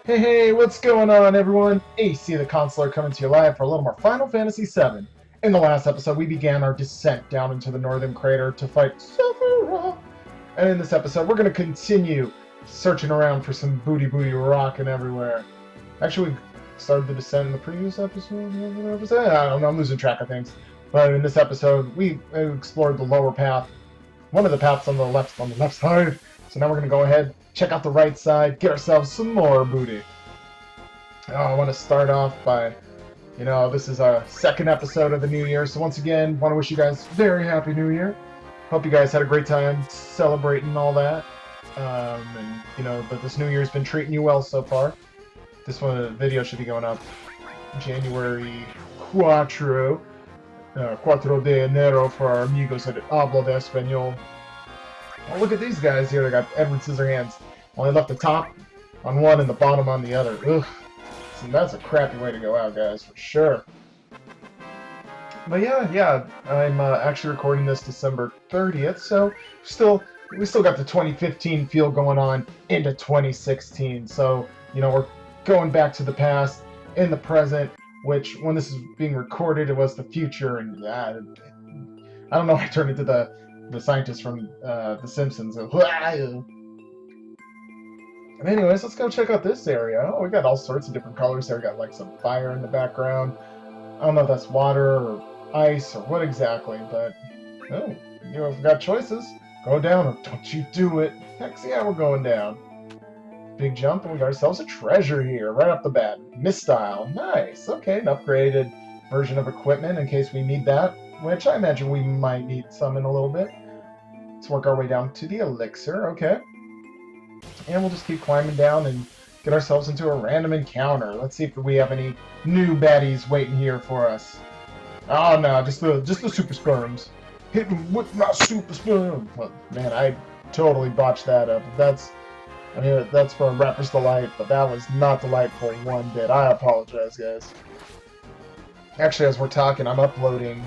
Hey, what's going on, everyone? AC the Consular coming to you live for a little more Final Fantasy VII. In the last episode, we began our descent down into the northern crater to fight Sephiroth. And in this episode, we're going to continue searching around for some booty rocking everywhere. Actually, we started the descent in the previous episode. I don't know, I'm losing track of things. But in this episode, we explored the lower path. One of the paths on the left side. So now we're going to go ahead, check out the right side, get ourselves some more booty. I want to start off by, this is our second episode of the new year. So once again, want to wish you guys very happy new year. Hope you guys had a great time celebrating all that. That this new year's been treating you well so far. This video should be going up January 4, 4 de enero for our amigos that hablo de español. Oh, look at these guys here. They got Edward Scissorhands. Only left the top on one and the bottom on the other. Ugh. See, that's a crappy way to go out, guys, for sure. But yeah, I'm actually recording this December 30th, so we still got the 2015 feel going on into 2016. So, we're going back to the past, in the present, which, when this is being recorded, it was the future, and I don't know, I turned into the scientist from The Simpsons. Anyways, let's go check out this area. Oh, we got all sorts of different colors there. We got like some fire in the background. I don't know if that's water or ice or what exactly, but oh, you've got choices. Go down or don't you do it. Heck yeah, we're going down. Big jump, and we got ourselves a treasure here right off the bat. Mistile. Nice. Okay, an upgraded version of equipment in case we need that, which I imagine we might need some in a little bit. Let's work our way down to the elixir. Okay. And we'll just keep climbing down and get ourselves into a random encounter. Let's see if we have any new baddies waiting here for us. Oh no, just the super sperms. Hit him with my super sperm. Well, man, I totally botched that up. That's for a rapper's delight, but that was not delightful one bit. I apologize, guys. Actually, as we're talking, I'm uploading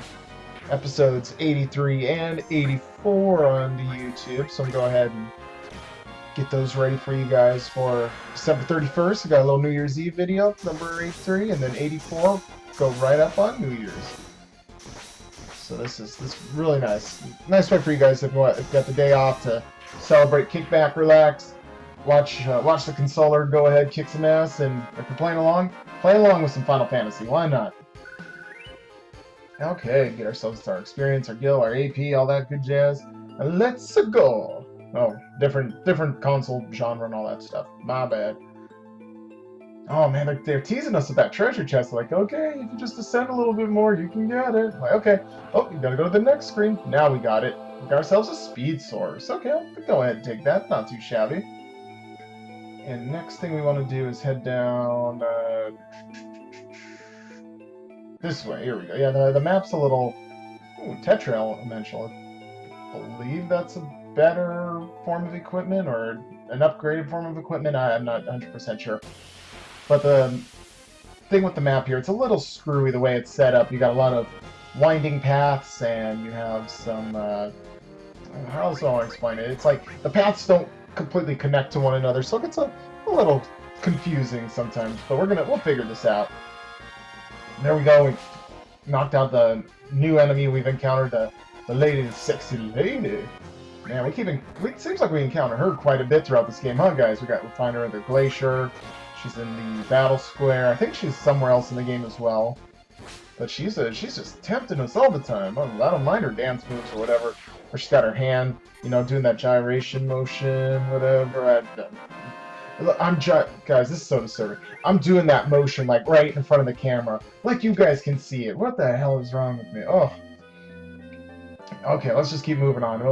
episodes 83 and 84 on the YouTube, so I'm going to go ahead and get those ready for you guys for December 31st. We got a little New Year's Eve video, number 83, and then 84 go right up on New Year's. So this is really nice. Nice way for you guys if you've got the day off to celebrate, kick back, relax, watch the consoler go ahead, kick some ass, and if you're playing along, play along with some Final Fantasy. Why not? Okay, get ourselves our experience, our gil, our AP, all that good jazz. And let's go. Oh, different console genre and all that stuff. My bad. Oh man, they're teasing us with that treasure chest. Like, okay, if you just descend a little bit more, you can get it. Like, okay. Oh, you gotta go to the next screen. Now we got it. We got ourselves a speed source. Okay, I'll go ahead and take that. Not too shabby. And next thing we want to do is head down this way. Here we go. Yeah, the map's a little tetra-elemental. I believe that's a better form of equipment or an upgraded form of equipment. I'm not 100% sure. But the thing with the map here, it's a little screwy the way it's set up. You got a lot of winding paths, and you have some how else do I want to explain it? It's like the paths don't completely connect to one another, so it gets a little confusing sometimes. But we'll figure this out. And there we go. We knocked out the new enemy we've encountered, the lady, the sexy lady. Man, it seems like we encounter her quite a bit throughout this game, huh, guys? We find her in the glacier. She's in the battle square. I think she's somewhere else in the game as well. But she's just tempting us all the time. I don't mind her dance moves or whatever. Or she's got her hand, doing that gyration motion, whatever. Guys, this is so disturbing. I'm doing that motion like right in front of the camera, like you guys can see it. What the hell is wrong with me? Oh. Okay, let's just keep moving on.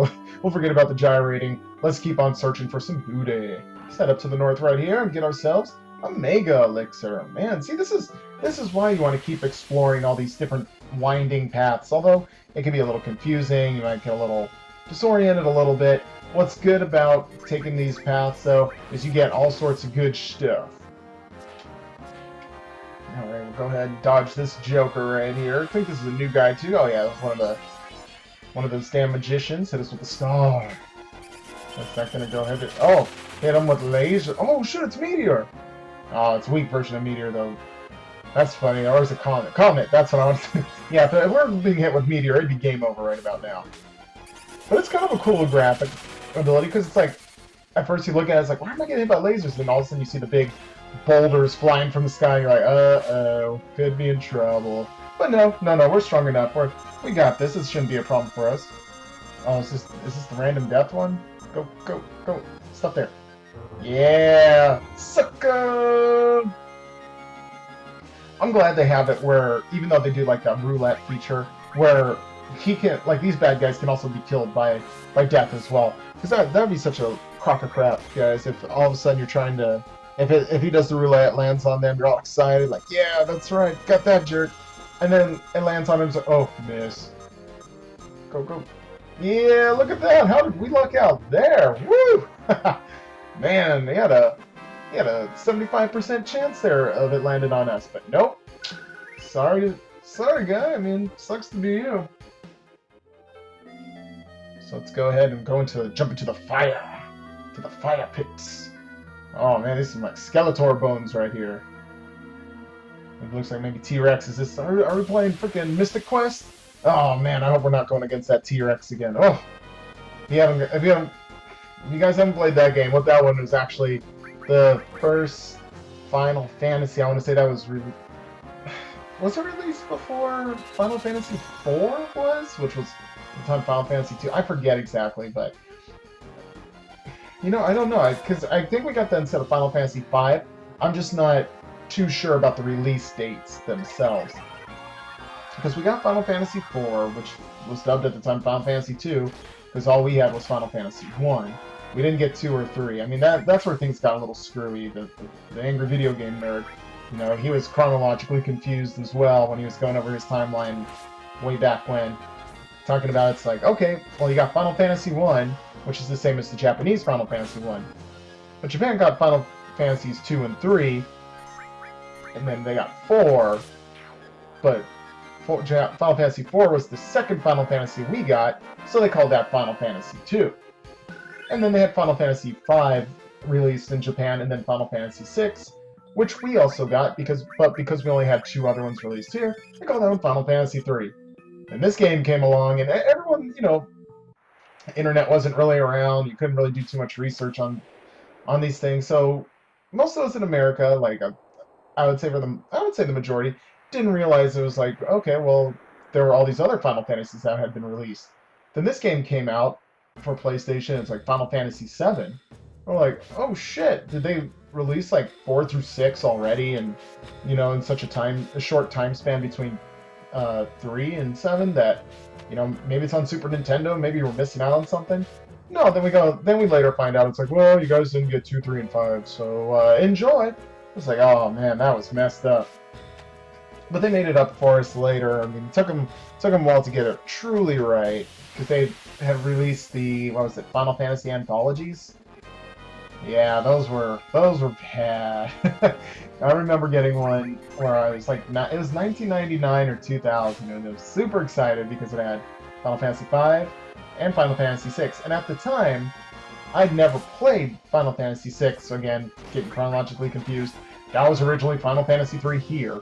We'll forget about the gyrating. Let's keep on searching for some booty. Let's head up to the north right here and get ourselves a mega elixir. Man, see, this is why you want to keep exploring all these different winding paths. Although it can be a little confusing, you might get a little disoriented a little bit. What's good about taking these paths, though, is you get all sorts of good stuff. Alright, we'll go ahead and dodge this joker right here. I think this is a new guy, too. Oh, yeah, that's one of those damn magicians. Hit us with the star. That's not gonna go ahead. Oh, hit him with laser. Oh, shit, it's Meteor. Oh, it's a weak version of Meteor, though. That's funny. Or is it Comet? Comet, that's what I want to Yeah, if we're being hit with Meteor, it'd be game over right about now. But it's kind of a cool graphic ability, because it's like, at first you look at it, it's like, why am I getting hit by lasers? And then all of a sudden you see the big boulders flying from the sky, and you're like, uh-oh, could be in trouble. But no, we're strong enough. We got this. This shouldn't be a problem for us. Oh, is this the random death one? Go, go, go. Stop there. Yeah! Sucker! I'm glad they have it where, even though they do like that roulette feature, where he can, like, these bad guys can also be killed by death as well. Because that'd be such a crock of crap, guys, if all of a sudden you're trying to, if he does the roulette, lands on them, you're all excited, like, yeah, that's right, got that jerk. And then it lands on him, so, oh, miss. Go, go. Yeah, look at that, how did we luck out there? Woo! Man, he had a 75% chance there of it landing on us, but nope. Sorry guy, I mean, sucks to be you. So let's go ahead and jump into the fire. To the fire pits. Oh man, these are like Skeletor bones right here. It looks like maybe T-Rex. Are we playing freaking Mystic Quest? Oh man, I hope we're not going against that T-Rex again. Oh, if you guys haven't played that game, what that one was actually the first Final Fantasy. I want to say that was it released before Final Fantasy IV was, which was the time Final Fantasy II. I forget exactly, but you know, I don't know, because I think we got that instead of Final Fantasy V. I'm just not too sure about the release dates themselves. Because we got Final Fantasy IV, which was dubbed at the time Final Fantasy II, because all we had was Final Fantasy I. We didn't get 2 or 3. I mean, that's where things got a little screwy. The angry video game nerd, you know, he was chronologically confused as well when he was going over his timeline way back when. Talking about, it's like, okay, well, you got Final Fantasy I, which is the same as the Japanese Final Fantasy I. But Japan got Final Fantasies 2 and 3, and then they got 4, but Final Fantasy IV was the second Final Fantasy we got, so they called that Final Fantasy II. And then they had Final Fantasy V released in Japan, and then Final Fantasy VI, which we also got, because we only had 2 other ones released here, they called that one Final Fantasy III. And this game came along, and everyone, you know, internet wasn't really around, you couldn't really do too much research on these things, so most of us in America, like, I would say the majority, didn't realize it was like, okay, well, there were all these other Final Fantasies that had been released. Then this game came out for PlayStation, it's like Final Fantasy VII. We're like, oh shit, did they release like 4 through 6 already, and, you know, in such a short time span between 3 and 7 that, you know, maybe it's on Super Nintendo, maybe we're missing out on something? No, then we later find out, it's like, well, you guys didn't get 2, 3, and 5, so enjoy. It's like, oh man, that was messed up. But they made it up for us later. I mean, it took them a while to get it truly right, because they have released the, what was it, Final Fantasy anthologies? Yeah, those were bad. I remember getting one where I was like, it was 1999 or 2000, and I was super excited because it had Final Fantasy V and Final Fantasy VI. And at the time, I'd never played Final Fantasy VI, so again, getting chronologically confused. That was originally Final Fantasy III here.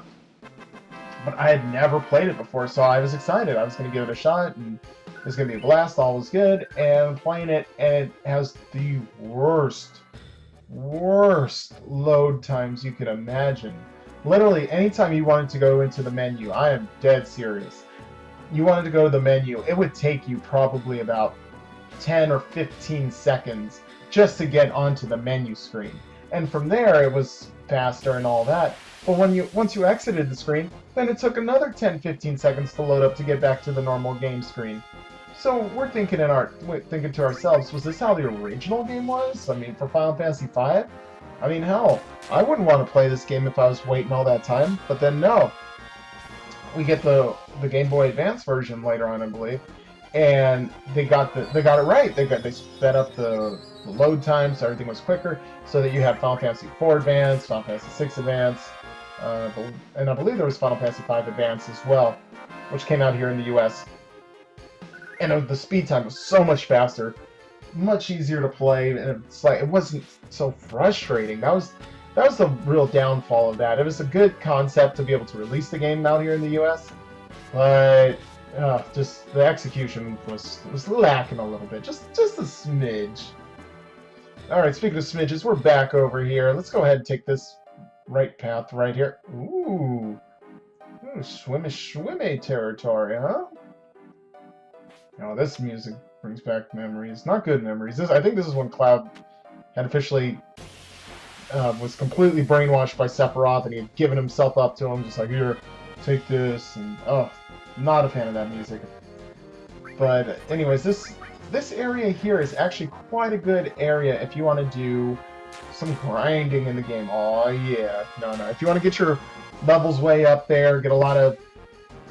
But I had never played it before, so I was excited. I was going to give it a shot, and it was going to be a blast, all was good. And playing it, and it has the worst load times you could imagine. Literally, anytime you wanted to go into the menu, I am dead serious. You wanted to go to the menu, it would take you probably about 10 or 15 seconds just to get onto the menu screen. And from there, it was faster and all that. But once you exited the screen, then it took another 10-15 seconds to load up to get back to the normal game screen. So we're thinking to ourselves, was this how the original game was? I mean, for Final Fantasy V? I mean, hell, I wouldn't want to play this game if I was waiting all that time. But then no, we get the Game Boy Advance version later on, I believe, and they got it right. They sped up the load time so everything was quicker, so that you had Final Fantasy IV Advance, Final Fantasy VI Advance, and I believe there was Final Fantasy V Advance as well, which came out here in the US. And the speed time was so much faster, much easier to play, and it's like, it wasn't so frustrating. That was That was the real downfall of that. It was a good concept to be able to release the game out here in the U.S., but just the execution was lacking a little bit, just a smidge. All right, speaking of smidges, we're back over here. Let's go ahead and take this right path right here. Ooh, swimmy territory, huh? Oh, this music brings back memories. Not good memories. I think this is when Cloud had officially was completely brainwashed by Sephiroth, and he had given himself up to him, just like, here, take this, and oh, not a fan of that music. But anyways, this area here is actually quite a good area if you want to do some grinding in the game. Oh yeah, no, if you want to get your levels way up there, get a lot of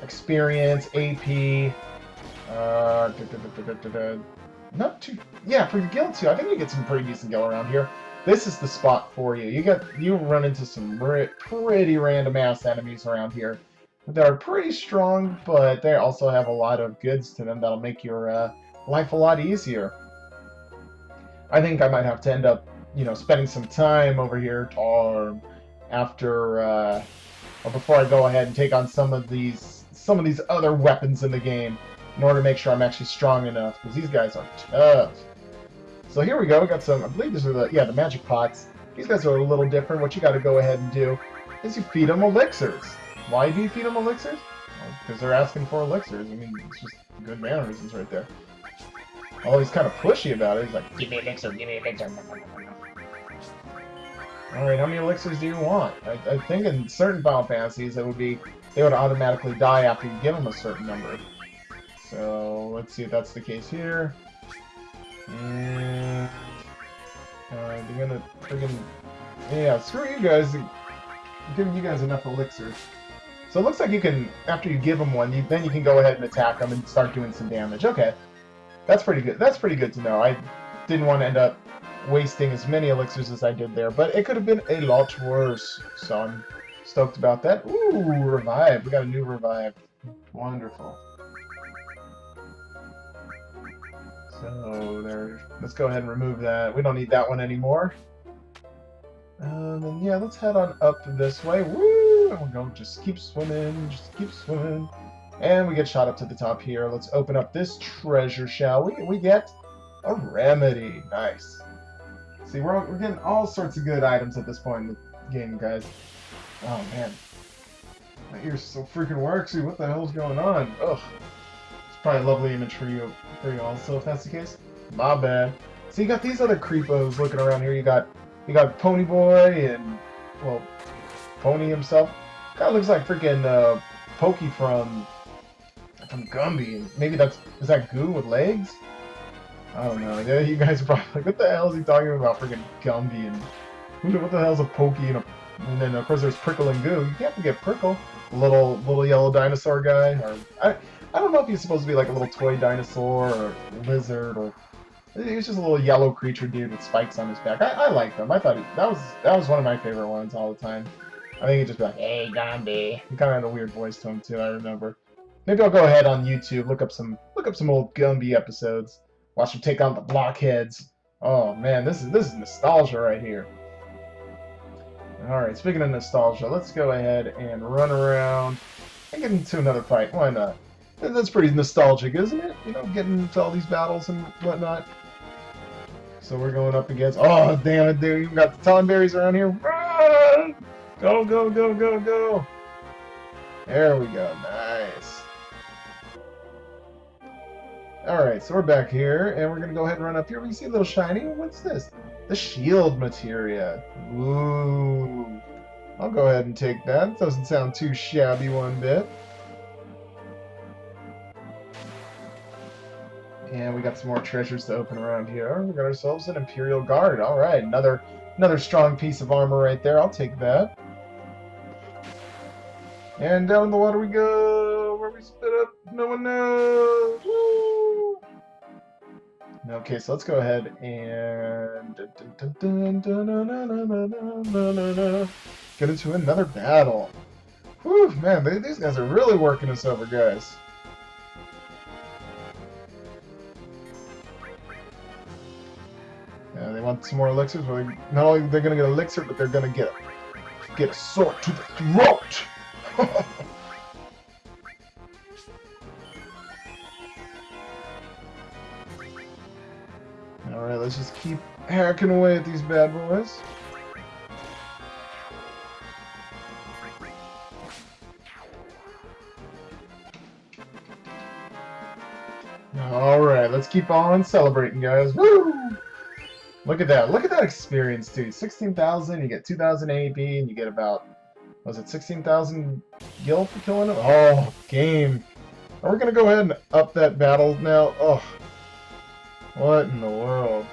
experience, AP, not too, yeah, for the guild too. I think you get some pretty decent gil around here. This is the spot for you. You run into some pretty random ass enemies around here that are pretty strong, but they also have a lot of goods to them that'll make your life a lot easier. I think I might have to end up, spending some time over here after or before I go ahead and take on some of these other weapons in the game in order to make sure I'm actually strong enough, because these guys are tough. So here we go. We got some, I believe these are the magic pots. These guys are a little different. What you got to go ahead and do is you feed them elixirs. Why do you feed them elixirs? Well, because they're asking for elixirs. I mean, it's just good mannerisms right there. Oh, he's kind of pushy about it. He's like, give me elixir, give me elixir. Alright, how many elixirs do you want? I think in certain Final Fantasies they would automatically die after you give them a certain number. So let's see if that's the case here. And they're gonna friggin', yeah, screw you guys. I'm giving you guys enough elixirs. So it looks like you can, after you give them one, then you can go ahead and attack them and start doing some damage. Okay, that's pretty good. That's pretty good to know. I didn't want to end up wasting as many elixirs as I did there, but it could have been a lot worse. So I'm stoked about that. Ooh, revive. We got a new revive. Wonderful. So there. Let's go ahead and remove that. We don't need that one anymore. And yeah, let's head on up this way. Woo! And we'll go. Just keep swimming. Just keep swimming. And we get shot up to the top here. Let's open up this treasure, shall we? We get a remedy. Nice. See, we're getting all sorts of good items at this point in the game, guys. Oh man, my ear's so freaking worksy. What the hell's going on? Ugh. It's probably a lovely image for you also, if that's the case. My bad. So you got these other creepos looking around here. You got Pony Boy and, well, Pony himself. Kind of looks like freaking Pokey from Gumby. Maybe is that Goo with legs? I don't know. Yeah, you guys are probably like, what the hell is he talking about? Freaking Gumby and what the hell's a Pokey and then of course there's Prickle and Goo. You can't forget Prickle, the little yellow dinosaur guy. Or I don't know if he's supposed to be like a little toy dinosaur or lizard, or he's just a little yellow creature dude with spikes on his back. I liked him. I thought that was one of my favorite ones all the time. I think he'd just be like, hey Gumby. He kind of had a weird voice to him too. I remember. Maybe I'll go ahead on YouTube, look up some old Gumby episodes. Watch him take on the blockheads. Oh man, this is nostalgia right here. Alright, speaking of nostalgia, let's go ahead and run around and get into another fight. Why not? That's pretty nostalgic, isn't it? Getting into all these battles and whatnot. So we're going up against... Oh, damn it, dude. You got the Tonberries around here. Run! Go, go, go, go, go. There we go. Nice. Alright, so we're back here, and we're going to go ahead and run up here. We see a little shiny. What's this? The shield materia. Ooh. I'll go ahead and take that. It doesn't sound too shabby one bit. And we got some more treasures to open around here. We got ourselves an Imperial Guard. Alright, another strong piece of armor right there. I'll take that. And down in the water we go. Where we spit up, no one knows. Woo! Okay, so let's go ahead and get into another battle. Whew, man, these guys are really working us over, guys. They want some more elixirs. Well, not only they're gonna get elixir, but they're gonna get a sword to the throat. All right, let's just keep hacking away at these bad boys. Alright, let's keep on celebrating, guys. Woo! Look at that. Look at that experience, dude. 16,000, you get 2,000 AP, and you get about, was it 16,000 gil for killing him? Oh, game. Are we going to go ahead and up that battle now? Oh, what in the world?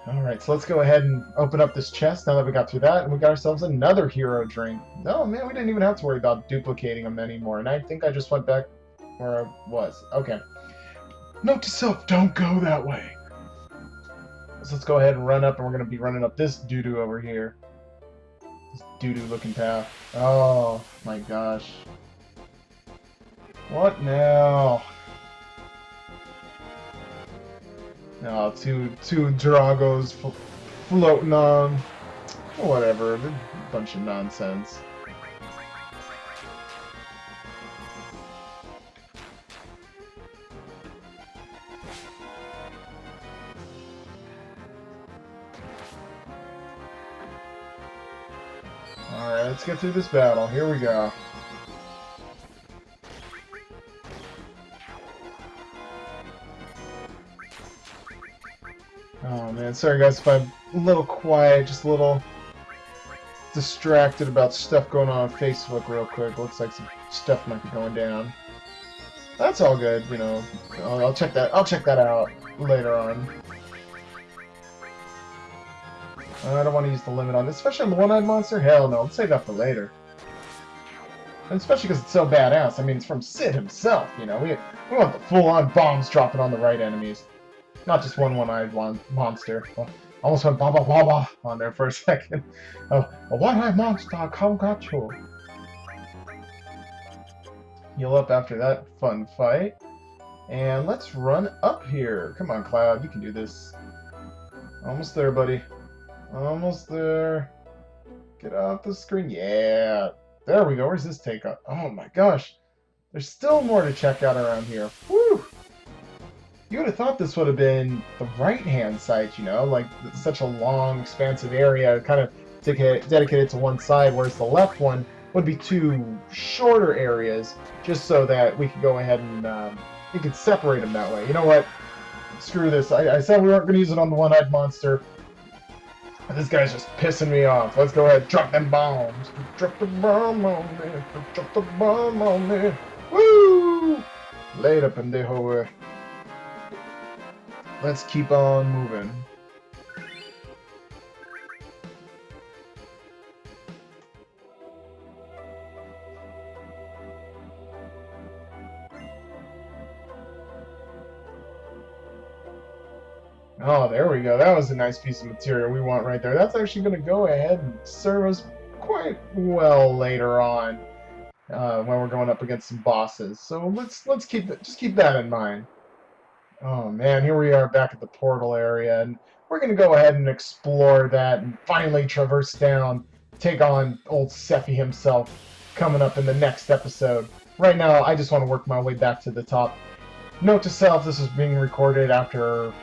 Alright, so let's go ahead and open up this chest now that we got through that, and we got ourselves another hero drink. Oh man, we didn't even have to worry about duplicating them anymore, and I think I just went back where I was. Okay. Note to self, don't go that way. So let's go ahead and run up, and we're going to be running up this doo-doo over here. This doo-doo looking path. Oh my gosh. What now? No, two Dragos floating on. Whatever, a bunch of nonsense. Alright, let's get through this battle. Here we go. Oh man, sorry guys if I'm a little quiet, just a little distracted about stuff going on Facebook real quick. Looks like some stuff might be going down. That's all good, you know. I'll check that out later on. I don't want to use the limit on this, especially on the one-eyed monster. Hell no, let's save that for later. And especially because it's so badass. I mean, it's from Sid himself, you know. We want the full-on bombs dropping on the right enemies. Not just one-eyed monster. Well, almost went ba-ba-ba-ba on there for a second. Oh, a one-eyed monster, come got you. Heal up after that fun fight. And let's run up here. Come on, Cloud, you can do this. Almost there, buddy. Almost there. Get off the screen. Yeah. There we go. Where's this take up? Oh my gosh. There's still more to check out around here. Woo! You would have thought this would have been the right-hand side, you know, like such a long, expansive area, kind of dedicated to one side, whereas the left one would be two shorter areas, just so that we could go ahead and you could separate them that way. You know what? Screw this. I said we weren't going to use it on the one-eyed monster. This guy's just pissing me off. Let's go ahead and drop them bombs. Drop the bomb on me. Drop the bomb on me. Woo! Later, pendejo. Let's keep on moving. Oh, there we go. That was a nice piece of material we want right there. That's actually going to go ahead and serve us quite well later on when we're going up against some bosses. So let's keep that in mind. Oh man, here we are back at the portal area, and we're going to go ahead and explore that and finally traverse down, take on old Sephi himself coming up in the next episode. Right now, I just want to work my way back to the top. Note to self, this is being recorded after,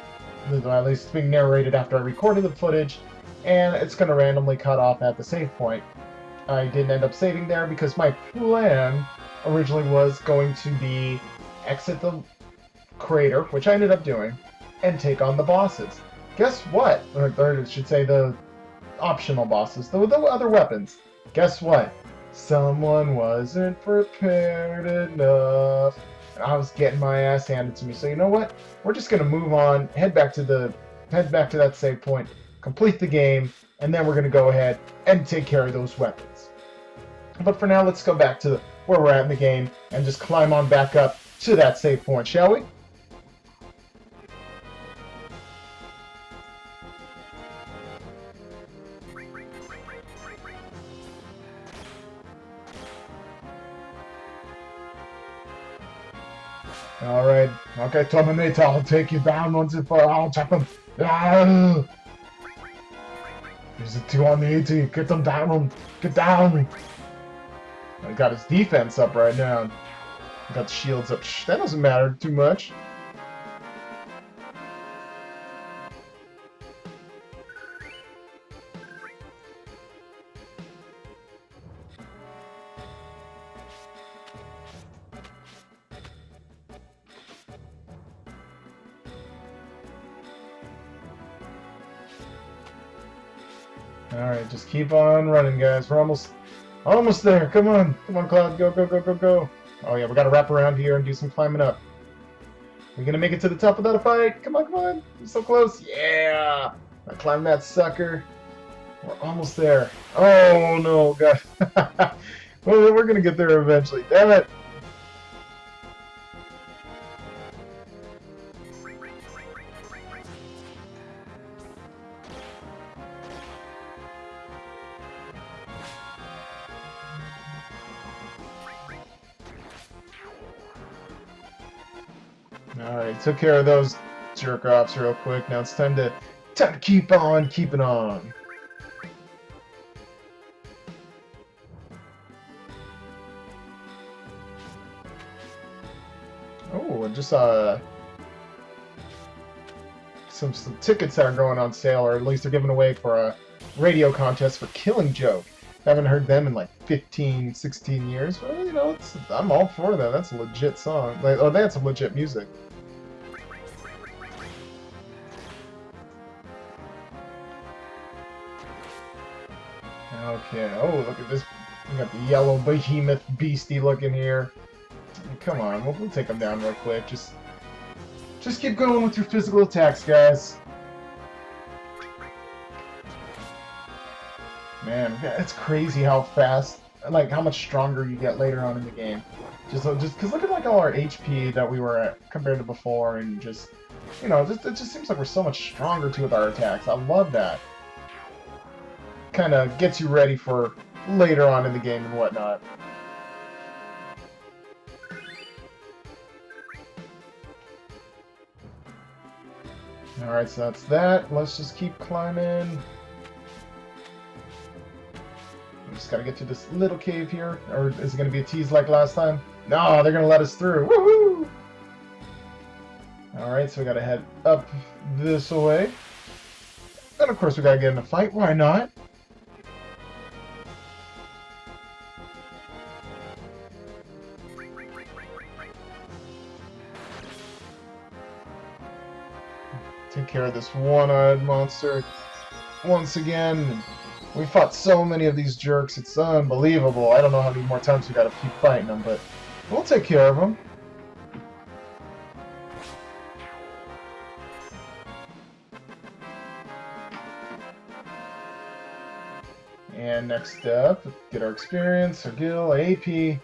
at least being narrated after I recorded the footage, and it's going to randomly cut off at the save point. I didn't end up saving there because my plan originally was going to be exit the crater, which I ended up doing, and take on the bosses. Guess what? Or I should say the optional bosses, the other weapons. Guess what? Someone wasn't prepared enough. I was getting my ass handed to me. So you know what? We're just gonna move on, head back to that save point, complete the game, and then we're gonna go ahead and take care of those weapons. But for now, let's go back to where we're at in the game and just climb on back up to that save point, shall we? Alright. Okay, Terminator, I'll take you down once and for all. Chop him. Ah! There's a 2 on the 18. Get them down. Get down. I got his defense up right now. Got the shields up. Shh, that doesn't matter too much. Alright, just keep on running, guys. We're almost there. Come on. Come on, Cloud. Go, go, go, go, go. Oh, yeah, we gotta wrap around here and do some climbing up. We're gonna make it to the top without a fight. Come on, come on. We're so close. Yeah. I climbed that sucker. We're almost there. Oh, no, God. Well, we're gonna get there eventually. Damn it. Alright, took care of those jerk-offs real quick. Now it's time to keep on keeping on. Oh, I just saw some tickets that are going on sale, or at least they're giving away for a radio contest for Killing Joke. Haven't heard them in like 15, 16 years. Well, you know, I'm all for that. That's a legit song. Like, oh, that's some legit music. Okay. Oh, look at this. We got the yellow behemoth beastie looking here. Come on, we'll take them down real quick. Just keep going with your physical attacks, guys. Man, it's crazy how fast, like how much stronger you get later on in the game. Just because look at like all our HP that we were at compared to before, and just, you know, it just seems like we're so much stronger too with our attacks. I love that. Kind of gets you ready for later on in the game and whatnot. Alright, so that's that. Let's just keep climbing. We just gotta get to this little cave here. Or is it gonna be a tease like last time? No, they're gonna let us through. Woohoo! Alright, so we gotta head up this way. And of course we gotta get in a fight. Why not? Take care of this one-eyed monster once again. We fought so many of these jerks, it's unbelievable. I don't know how many more times we gotta keep fighting them, but we'll take care of them. And next up, get our experience, our gil, AP,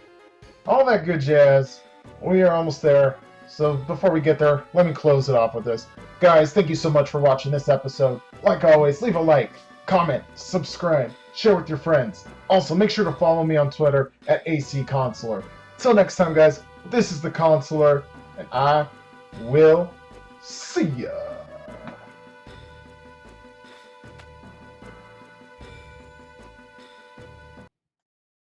all that good jazz. We are almost there. So before we get there, let me close it off with this. Guys, thank you so much for watching this episode. Like always, leave a like, comment, subscribe, share with your friends. Also, make sure to follow me on Twitter at ACConsular. Till next time, guys, this is the Consular, and I will see ya.